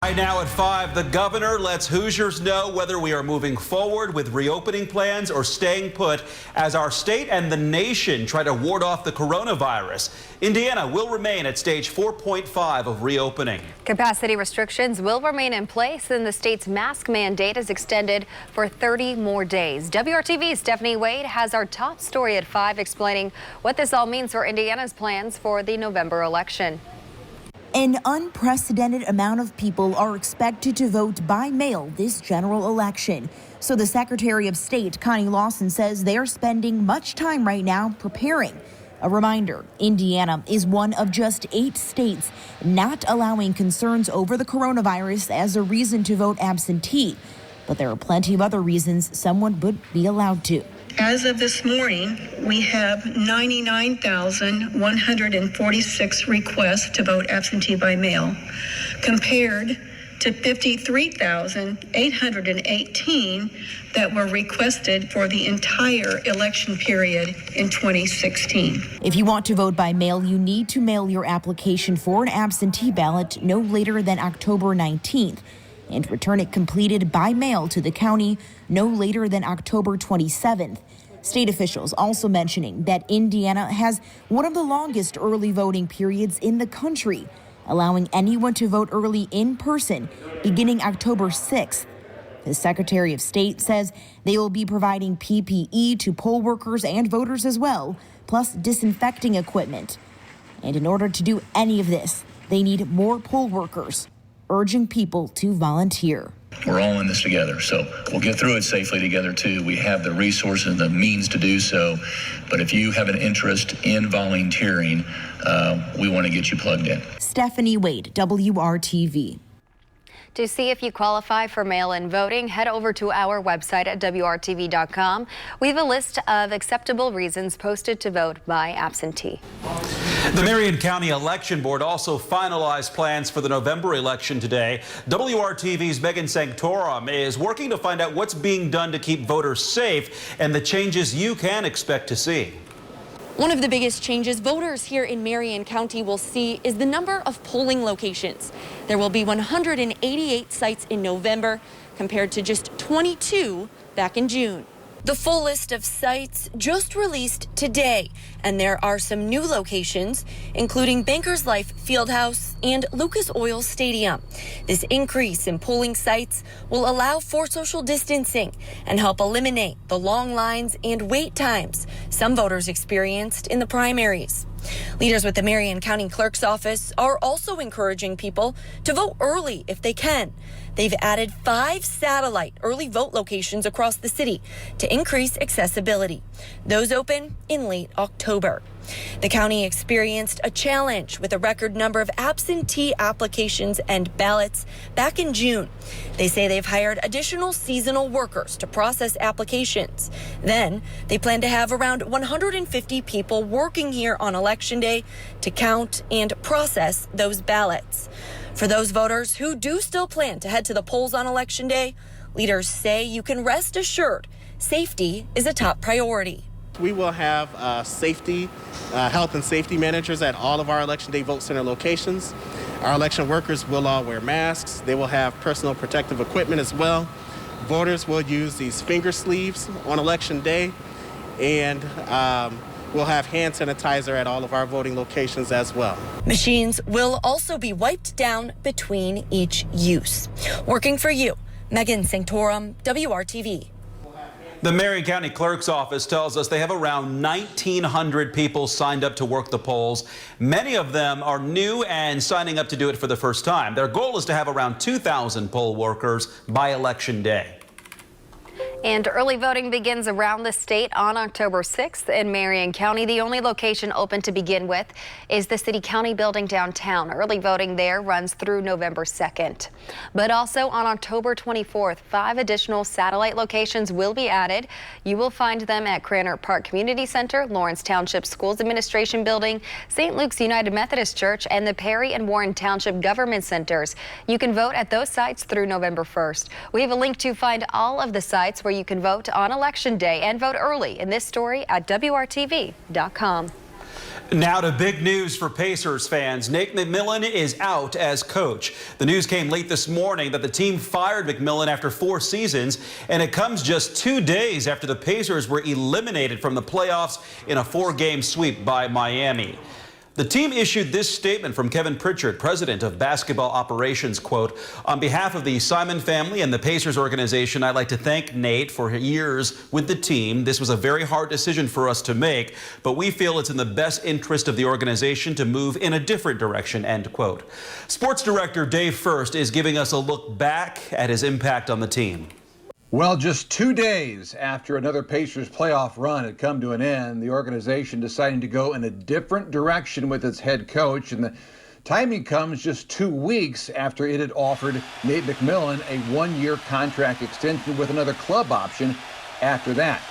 Right now at 5, the governor lets Hoosiers know whether we are moving forward with reopening plans or staying put as our state and the nation try to ward off the coronavirus. Indiana will remain at stage 4.5 of reopening. Capacity restrictions will remain in place, and the state's mask mandate is extended for 30 more days. WRTV's Stephanie Wade has our top story at 5 explaining what this all means for Indiana's plans for the November election. An unprecedented amount of people are expected to vote by mail this general election. So the Secretary of State, Connie Lawson, says they are spending much time right now preparing. A reminder, Indiana is one of just 8 states not allowing concerns over the coronavirus as a reason to vote absentee. But there are plenty of other reasons someone would be allowed to. As of this morning, we have 99,146 requests to vote absentee by mail, compared to 53,818 that were requested for the entire election period in 2016. If you want to vote by mail, you need to mail your application for an absentee ballot no later than October 19th. And return it completed by mail to the county no later than October 27th. State officials also mentioning that Indiana has one of the longest early voting periods in the country, allowing anyone to vote early in person beginning October 6th. The Secretary of State says they will be providing PPE to poll workers and voters as well, plus disinfecting equipment. And in order to do any of this, they need more poll workers, urging people to volunteer. We're all in this together, so we'll get through it safely together too. We have the resources and the means to do so, but if you have an interest in volunteering, we want to get you plugged in. Stephanie Wade, WRTV. To see if you qualify for mail-in voting, head over to our website at WRTV.com. We have a list of acceptable reasons posted to vote by absentee. The Marion County Election Board also finalized plans for the November election today. WRTV's Megan Sanctorum is working to find out what's being done to keep voters safe and the changes you can expect to see. One of the biggest changes voters here in Marion County will see is the number of polling locations. There will be 188 sites in November compared to just 22 back in June. The full list of sites just released today, and there are some new locations, including Bankers Life Fieldhouse and Lucas Oil Stadium. This increase in polling sites will allow for social distancing and help eliminate the long lines and wait times some voters experienced in the primaries. Leaders with the Marion County Clerk's Office are also encouraging people to vote early if they can. They've added 5 satellite early vote locations across the city to increase accessibility. Those open in late October. The county experienced a challenge with a record number of absentee applications and ballots back in June. They say they've hired additional seasonal workers to process applications. Then they plan to have around 150 people working here on Election Day to count and process those ballots. For those voters who do still plan to head to the polls on Election Day, leaders say you can rest assured safety is a top priority. We will have health and safety managers at all of our Election Day Vote Center locations. Our election workers will all wear masks. They will have personal protective equipment as well. Voters will use these finger sleeves on Election Day, and we'll have hand sanitizer at all of our voting locations as well. Machines will also be wiped down between each use. Working for you, Megan Sanctorum, WRTV. The Marion County Clerk's Office tells us they have around 1,900 people signed up to work the polls. Many of them are new and signing up to do it for the first time. Their goal is to have around 2,000 poll workers by Election Day. And early voting begins around the state on October 6th in Marion County. The only location open to begin with is the City County building downtown. Early voting there runs through November 2nd. But also on October 24th, 5 additional satellite locations will be added. You will find them at Cranor Park Community Center, Lawrence Township Schools Administration Building, St. Luke's United Methodist Church, and the Perry and Warren Township Government Centers. You can vote at those sites through November 1st. We have a link to find all of the sites where you can vote on Election Day and vote early in this story at WRTV.com. Now to big news for Pacers fans. Nate McMillan is out as coach. The news came late this morning that the team fired McMillan after 4 seasons, and it comes just 2 days after the Pacers were eliminated from the playoffs in a 4-game sweep by Miami. The team issued this statement from Kevin Pritchard, president of basketball operations, quote, "On behalf of the Simon family and the Pacers organization, I'd like to thank Nate for years with the team. This was a very hard decision for us to make, but we feel it's in the best interest of the organization to move in a different direction," end quote. Sports director Dave First is giving us a look back at his impact on the team. Well, just 2 days after another Pacers playoff run had come to an end, the organization deciding to go in a different direction with its head coach. And the timing comes just 2 weeks after it had offered Nate McMillan a 1-year contract extension with another club option after that.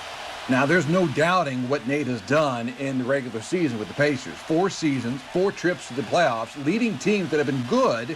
Now, there's no doubting what Nate has done in the regular season with the Pacers. 4 seasons, 4 trips to the playoffs, leading teams that have been good,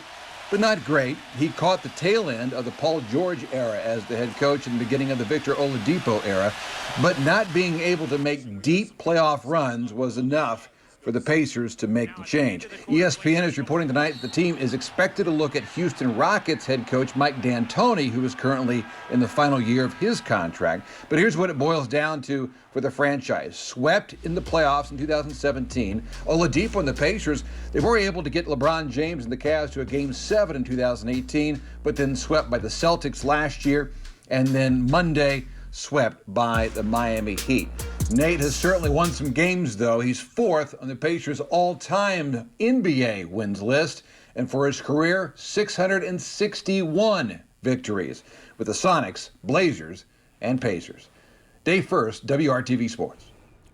but not great. He caught the tail end of the Paul George era as the head coach in the beginning of the Victor Oladipo era, but not being able to make deep playoff runs was enough for the Pacers to make the change. ESPN is reporting tonight that the team is expected to look at Houston Rockets head coach Mike D'Antoni, who is currently in the final year of his contract. But here's what it boils down to for the franchise. Swept in the playoffs in 2017. Oladipo and the Pacers, they were able to get LeBron James and the Cavs to a Game 7 in 2018, but then swept by the Celtics last year, and then Monday swept by the Miami Heat. Nate has certainly won some games, though. He's 4th on the Pacers' all-time NBA wins list, and for his career, 661 victories with the Sonics, Blazers, and Pacers. Dave First, WRTV Sports.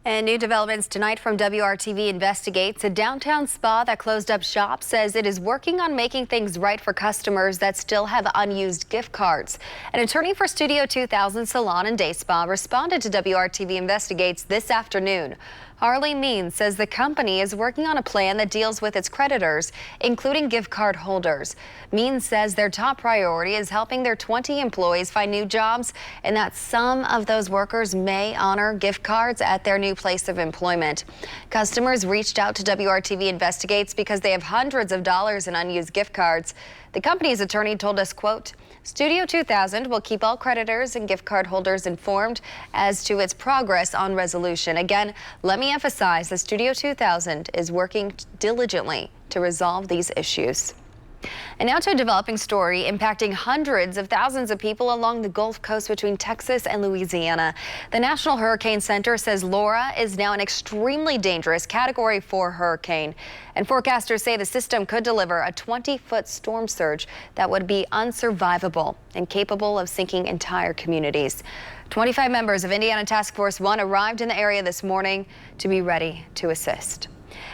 And new developments tonight from WRTV Investigates. A downtown spa that closed up shop says it is working on making things right for customers that still have unused gift cards. An attorney for Studio 2000 Salon and Day Spa responded to WRTV Investigates this afternoon. Harley Means says the company is working on a plan that deals with its creditors, including gift card holders. Means says their top priority is helping their 20 employees find new jobs, and that some of those workers may honor gift cards at their new place of employment. Customers reached out to WRTV Investigates because they have hundreds of dollars in unused gift cards. The company's attorney told us, quote, "Studio 2000 will keep all creditors and gift card holders informed as to its progress on resolution. Again, let me emphasize that Studio 2000 is working diligently to resolve these issues." And now to a developing story impacting hundreds of thousands of people along the Gulf Coast between Texas and Louisiana. The National Hurricane Center says Laura is now an extremely dangerous Category 4 hurricane. And forecasters say the system could deliver a 20-foot storm surge that would be unsurvivable and capable of sinking entire communities. 25 members of Indiana Task Force 1 arrived in the area this morning to be ready to assist.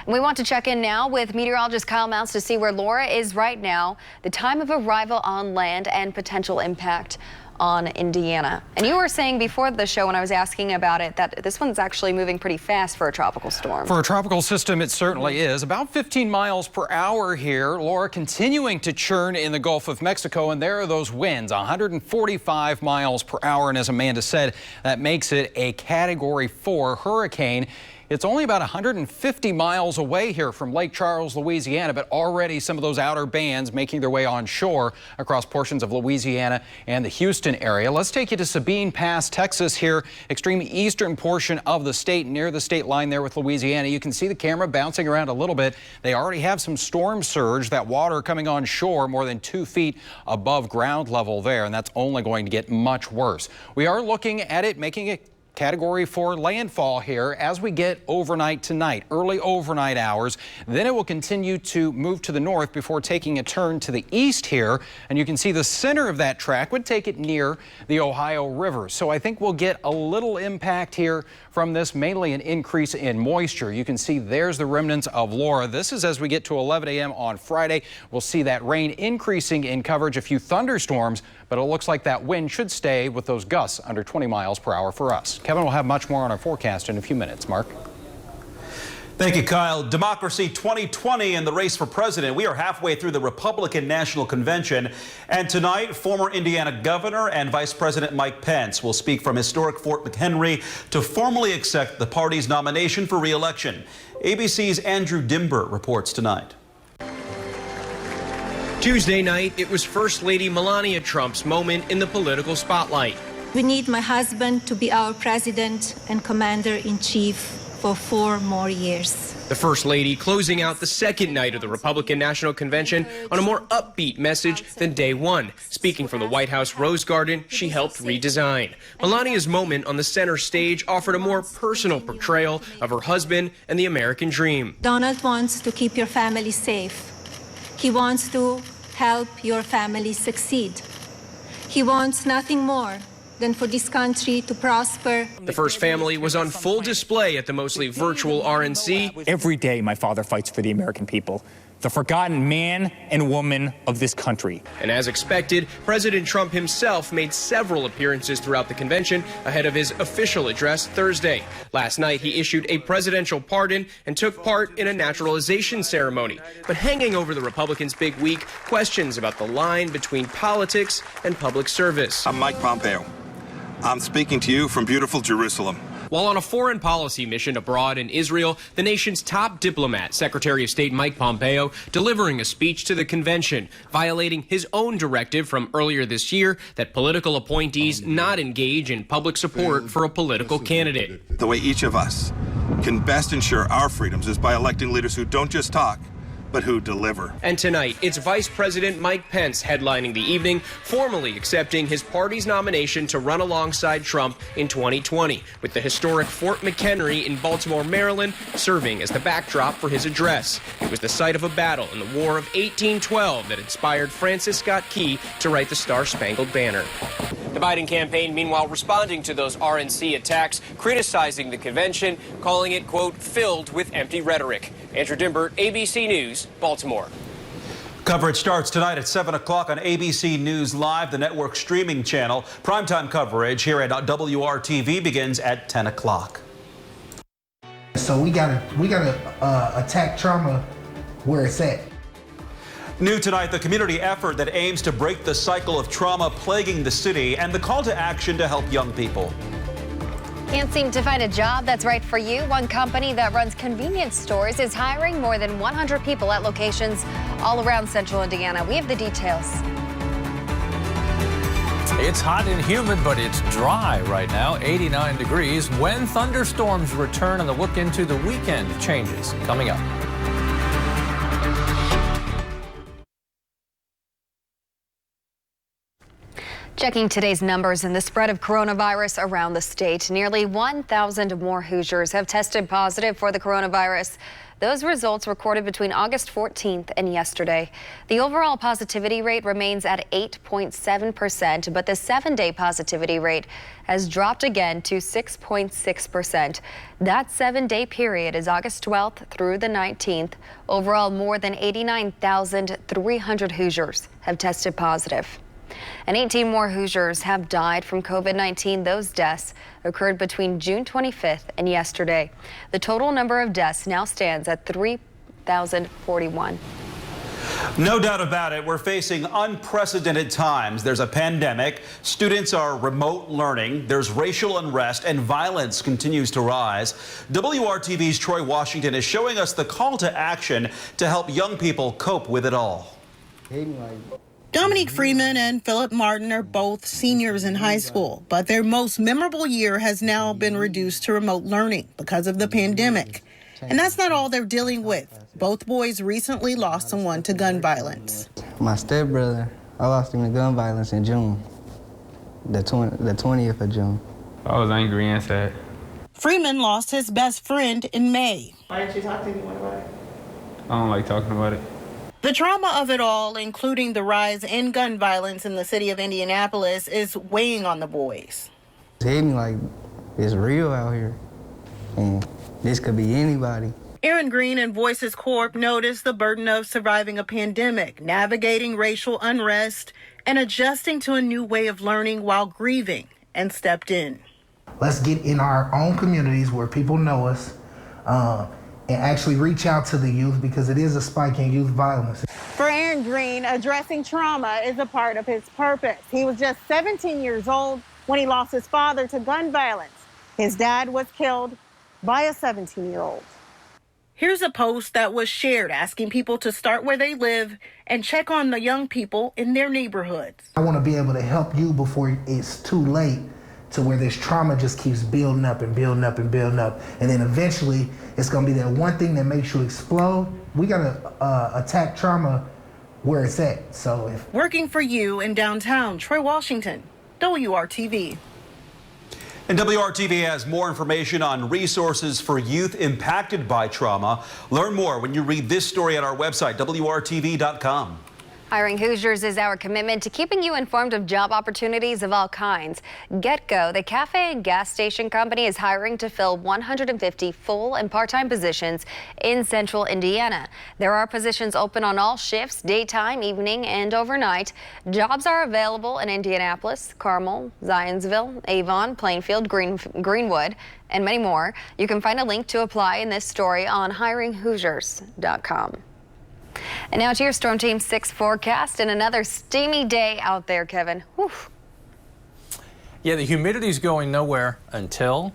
And we want to check in now with meteorologist Kyle Mounts to see where Laura is right now, the time of arrival on land, and potential impact on Indiana. And you were saying before the show when I was asking about it that this one's actually moving pretty fast for a tropical storm. For a tropical system, it certainly is. About 15 miles per hour here. Laura continuing to churn in the Gulf of Mexico, and there are those winds, 145 miles per hour. And as Amanda said, that makes it a Category 4 hurricane. It's only about 150 miles away here from Lake Charles, Louisiana, but already some of those outer bands making their way on shore across portions of Louisiana and the Houston area. Let's take you to Sabine Pass, Texas here, extreme eastern portion of the state, near the state line there with Louisiana. You can see the camera bouncing around a little bit. They already have some storm surge, that water coming on shore more than 2 feet above ground level there, and that's only going to get much worse. We are looking at it making it Category 4 landfall here as we get overnight tonight, early overnight hours. Then it will continue to move to the north before taking a turn to the east here. And you can see the center of that track would take it near the Ohio River. So I think we'll get a little impact here from this, mainly an increase in moisture. You can see there's the remnants of Laura. This is as we get to 11 a.m. on Friday. We'll see that rain increasing in coverage, a few thunderstorms, but it looks like that wind should stay with those gusts under 20 miles per hour for us. Kevin will have much more on our forecast in a few minutes. Mark. Thank you, Kyle. Democracy 2020 in the race for president. We are halfway through the Republican National Convention. And tonight, former Indiana Governor and Vice President Mike Pence will speak from historic Fort McHenry to formally accept the party's nomination for re-election. ABC's Andrew Dimber reports tonight. Tuesday night, it was First Lady Melania Trump's moment in the political spotlight. We need my husband to be our president and commander-in-chief for 4 more years. The First Lady closing out the second night of the Republican National Convention on a more upbeat message than day one. Speaking from the White House Rose Garden, she helped redesign. Melania's moment on the center stage offered a more personal portrayal of her husband and the American dream. Donald wants to keep your family safe. He wants to help your family succeed. He wants nothing more than for this country to prosper. The first family was on full display at the mostly virtual RNC. Every day, my father fights for the American people, the forgotten man and woman of this country. And as expected, President Trump himself made several appearances throughout the convention ahead of his official address Thursday. Last night, he issued a presidential pardon and took part in a naturalization ceremony. But hanging over the Republicans' big week, questions about the line between politics and public service. I'm Mike Pompeo. I'm speaking to you from beautiful Jerusalem. While on a foreign policy mission abroad in Israel, the nation's top diplomat, Secretary of State Mike Pompeo, delivering a speech to the convention, violating his own directive from earlier this year that political appointees not engage in public support for a political candidate. The way each of us can best ensure our freedoms is by electing leaders who don't just talk, but who deliver. And tonight, it's Vice President Mike Pence headlining the evening, formally accepting his party's nomination to run alongside Trump in 2020, with the historic Fort McHenry in Baltimore, Maryland, serving as the backdrop for his address. It was the site of a battle in the War of 1812 that inspired Francis Scott Key to write the Star-Spangled Banner. The Biden campaign, meanwhile, responding to those RNC attacks, criticizing the convention, calling it, quote, filled with empty rhetoric. Andrew Dimber, ABC News, Baltimore. Coverage starts tonight at 7 o'clock on ABC News Live, the network streaming channel. Primetime coverage here at WRTV begins at 10 o'clock. So we gotta attack trauma where it's at. New tonight, the community effort that aims to break the cycle of trauma plaguing the city and the call to action to help young people. Can't seem to find a job that's right for you? One company that runs convenience stores is hiring more than 100 people at locations all around central Indiana. We have the details. It's hot and humid, but it's dry right now, 89 degrees. When thunderstorms return and the look into the weekend changes coming up. Checking today's numbers and the spread of coronavirus around the state. Nearly 1,000 more Hoosiers have tested positive for the coronavirus. Those results recorded between August 14th and yesterday. The overall positivity rate remains at 8.7%, but the 7-day positivity rate has dropped again to 6.6%. That 7-day period is August 12th through the 19th. Overall, more than 89,300 Hoosiers have tested positive. And 18 more Hoosiers have died from COVID-19. Those deaths occurred between June 25th and yesterday. The total number of deaths now stands at 3,041. No doubt about it, we're facing unprecedented times. There's a pandemic, students are remote learning, there's racial unrest, and violence continues to rise. WRTV's Troy Washington is showing us the call to action to help young people cope with it all. Dominique Freeman and Philip Martin are both seniors in high school, but their most memorable year has now been reduced to remote learning because of the pandemic. And that's not all they're dealing with. Both boys recently lost someone to gun violence. My stepbrother, I lost him to gun violence in June, the 20th of June. I was angry and sad. Freeman lost his best friend in May. Why didn't you talk to anyone about it? I don't like talking about it. The trauma of it all, including the rise in gun violence in the city of Indianapolis, is weighing on the boys. It hit me like it's real out here, and this could be anybody. Aaron Green and Voices Corp noticed the burden of surviving a pandemic, navigating racial unrest, and adjusting to a new way of learning while grieving, and stepped in. Let's get in our own communities where people know us, and actually reach out to the youth because it is a spike in youth violence. For Aaron Green, addressing trauma is a part of his purpose. He was just 17 years old when he lost his father to gun violence. His dad was killed by a 17-year-old. Here's a post that was shared asking people to start where they live and check on the young people in their neighborhoods. I want to be able to help you before it's too late, to where this trauma just keeps building up and building up and building up. And then eventually it's going to be that one thing that makes you explode. We got to attack trauma where it's at. So if Working for you in downtown Troy, Washington, WRTV. And WRTV has more information on resources for youth impacted by trauma. Learn more when you read this story at our website, WRTV.com. Hiring Hoosiers is our commitment to keeping you informed of job opportunities of all kinds. GetGo, the cafe and gas station company, is hiring to fill 150 full and part-time positions in central Indiana. There are positions open on all shifts, daytime, evening, and overnight. Jobs are available in Indianapolis, Carmel, Zionsville, Avon, Plainfield, Greenwood, and many more. You can find a link to apply in this story on hiringhoosiers.com. And now to your Storm Team 6 forecast and another steamy day out there, Kevin. Whew. Yeah, the humidity's going nowhere until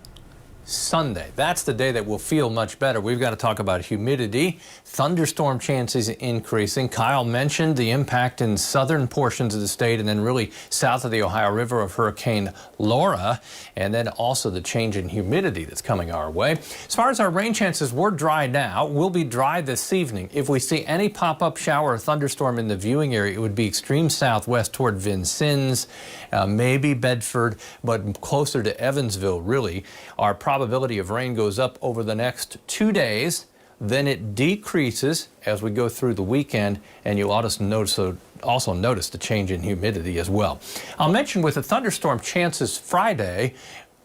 Sunday. That's the day that will feel much better. We've got to talk about humidity. Thunderstorm chances increasing. Kyle mentioned the impact in southern portions of the state and then really south of the Ohio River of Hurricane Laura, and then also the change in humidity that's coming our way. As far as our rain chances, we're dry now. We'll be dry this evening. If we see any pop-up shower or thunderstorm in the viewing area, it would be extreme southwest toward Vincennes, maybe Bedford, but closer to Evansville, really. Our probability of rain goes up over the next 2 days, then it decreases as we go through the weekend, and you'll also notice the change in humidity as well. I'll mention with the thunderstorm chances Friday,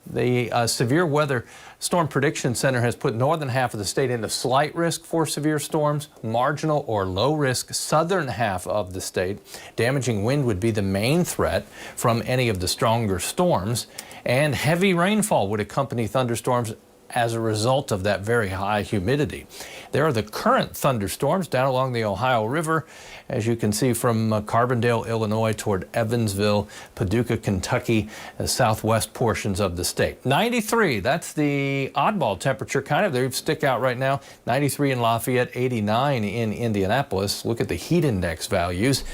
the Severe Weather Storm Prediction Center has put northern half of the state into slight risk for severe storms, marginal or low risk southern half of the state. Damaging wind would be the main threat from any of the stronger storms, and heavy rainfall would accompany thunderstorms as a result of that very high humidity. There are the current thunderstorms down along the Ohio River, as you can see from Carbondale, Illinois toward Evansville, Paducah, Kentucky, the southwest portions of the state. 93, that's the oddball temperature kind of. They stick out right now. 93 in Lafayette, 89 in Indianapolis. Look at the heat index values.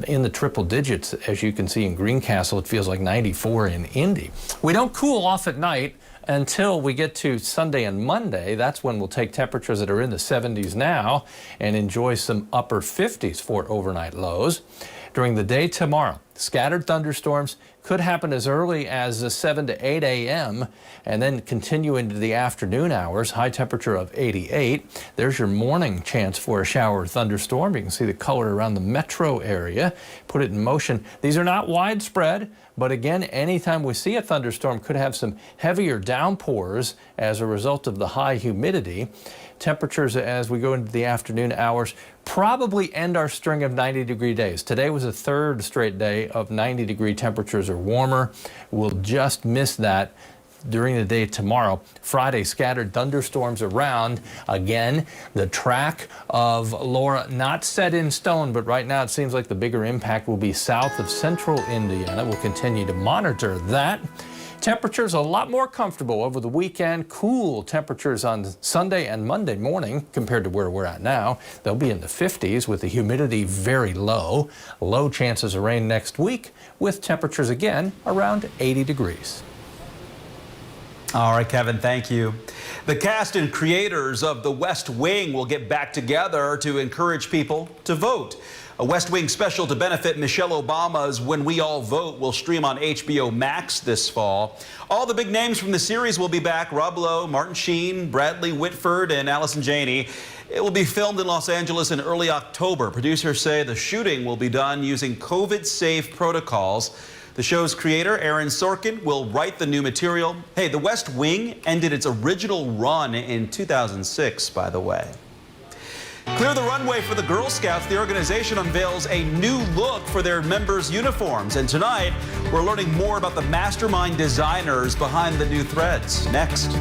In the triple digits, as you can see in Greencastle, it feels like 94 in Indy. We don't cool off at night until we get to Sunday and Monday. That's when we'll take temperatures that are in the 70s now and enjoy some upper 50s for overnight lows. During the day tomorrow, scattered thunderstorms could happen as early as 7 to 8 a.m. and then continue into the afternoon hours. High temperature of 88. There's your morning chance for a shower or thunderstorm. You can see the color around the metro area. Put it in motion. These are not widespread, but again, anytime we see a thunderstorm could have some heavier downpours as a result of the high humidity. Temperatures as we go into the afternoon hours probably end our string of 90-degree days. Today was a third straight day of 90-degree temperatures or warmer. We'll just miss that during the day tomorrow. Friday, scattered thunderstorms around. Again, the track of Laura not set in stone, but right now it seems like the bigger impact will be south of central Indiana. We'll continue to monitor that. Temperatures a lot more comfortable over the weekend. Cool temperatures on Sunday and Monday morning compared to where we're at now. They'll be in the 50s with the humidity very low. Low chances of rain next week with temperatures again around 80 degrees. All right, Kevin, thank you. The cast and creators of The West Wing will get back together to encourage people to vote. A West Wing special to benefit Michelle Obama's When We All Vote will stream on HBO Max this fall. All the big names from the series will be back. Rob Lowe, Martin Sheen, Bradley Whitford, and Allison Janney. It will be filmed in Los Angeles in early October. Producers say the shooting will be done using COVID-safe protocols. The show's creator, Aaron Sorkin, will write the new material. Hey, The West Wing ended its original run in 2006, by the way. Clear the runway for the Girl Scouts. The organization unveils a new look for their members' uniforms. And tonight, we're learning more about the mastermind designers behind the new threads. Next.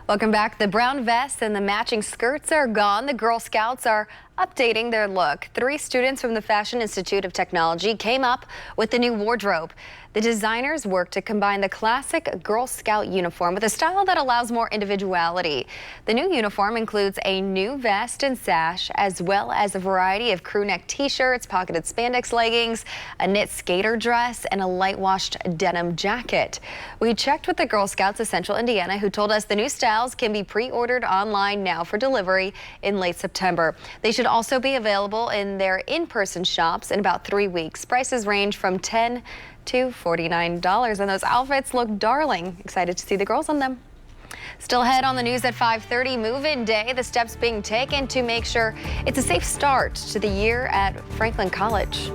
Welcome back. The brown vests and the matching skirts are gone. The Girl Scouts are Updating their look, 3 students from the Fashion Institute of Technology came up with the new wardrobe. The designers worked to combine the classic Girl Scout uniform with a style that allows more individuality. The new uniform includes a new vest and sash, as well as a variety of crew neck t-shirts, pocketed spandex leggings, a knit skater dress, and a light washed denim jacket. We checked with the Girl Scouts of Central Indiana, who told us the new styles can be pre-ordered online now for delivery in late September. They should also be available in their in-person shops in about 3 weeks. Prices range from $10 to $49, and those outfits look darling. Excited to see the girls on them. Still ahead on the news at 5:30, move-in day, the steps being taken to make sure it's a safe start to the year at Franklin College.